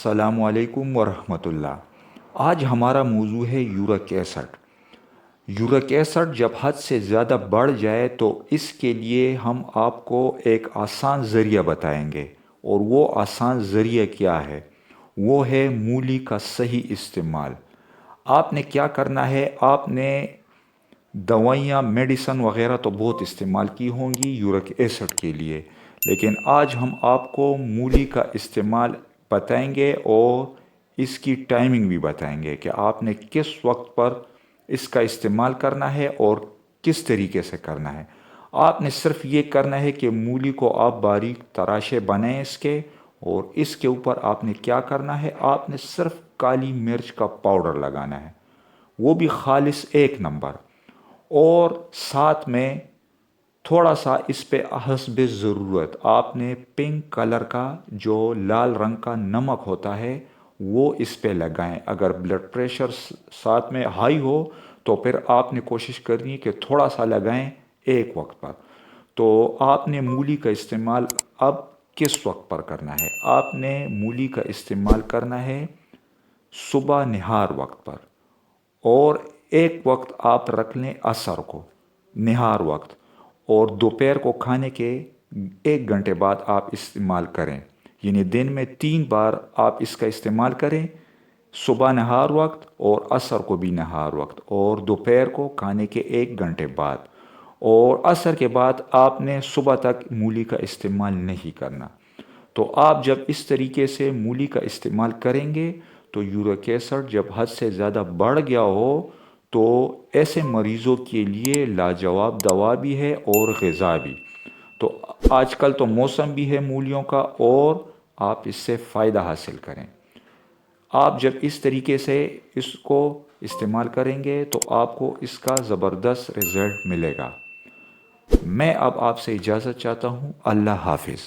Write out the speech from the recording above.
السلام علیکم ورحمۃ اللہ۔ آج ہمارا موضوع ہے یورک ایسڈ۔ یورک ایسڈ جب حد سے زیادہ بڑھ جائے تو اس کے لیے ہم آپ کو ایک آسان ذریعہ بتائیں گے، اور وہ آسان ذریعہ کیا ہے؟ وہ ہے مولی کا صحیح استعمال۔ آپ نے کیا کرنا ہے؟ آپ نے دوائیاں، میڈیسن وغیرہ تو بہت استعمال کی ہوں گی یورک ایسڈ کے لیے، لیکن آج ہم آپ کو مولی کا استعمال بتائیں گے اور اس کی ٹائمنگ بھی بتائیں گے کہ آپ نے کس وقت پر اس کا استعمال کرنا ہے اور کس طریقے سے کرنا ہے۔ آپ نے صرف یہ کرنا ہے کہ مولی کو آپ باریک تراشے بنائیں اس کے، اور اس کے اوپر آپ نے کیا کرنا ہے؟ آپ نے صرف کالی مرچ کا پاؤڈر لگانا ہے، وہ بھی خالص 1 نمبر، اور ساتھ میں تھوڑا سا اس پہ حسب ضرورت آپ نے پنک کلر کا جو لال رنگ کا نمک ہوتا ہے وہ اس پہ لگائیں۔ اگر بلڈ پریشر ساتھ میں ہائی ہو تو پھر آپ نے کوشش کرنی ہے کہ تھوڑا سا لگائیں ایک وقت پر۔ تو آپ نے مولی کا استعمال اب کس وقت پر کرنا ہے؟ آپ نے مولی کا استعمال کرنا ہے صبح نہار وقت پر، اور ایک وقت آپ رکھ لیں عصر کو، نہار وقت، اور دوپہر کو کھانے کے 1 گھنٹے بعد آپ استعمال کریں۔ یعنی دن میں 3 بار آپ اس کا استعمال کریں، صبح نہار وقت اور عصر کو بھی نہار وقت، اور دوپہر کو کھانے کے 1 گھنٹے بعد، اور عصر کے بعد آپ نے صبح تک مولی کا استعمال نہیں کرنا۔ تو آپ جب اس طریقے سے مولی کا استعمال کریں گے تو یورک ایسڈ جب حد سے زیادہ بڑھ گیا ہو تو ایسے مریضوں کے لیے لاجواب دوا بھی ہے اور غذا بھی۔ تو آج کل تو موسم بھی ہے مولیوں کا، اور آپ اس سے فائدہ حاصل کریں۔ آپ جب اس طریقے سے اس کو استعمال کریں گے تو آپ کو اس کا زبردست رزلٹ ملے گا۔ میں اب آپ سے اجازت چاہتا ہوں۔ اللہ حافظ۔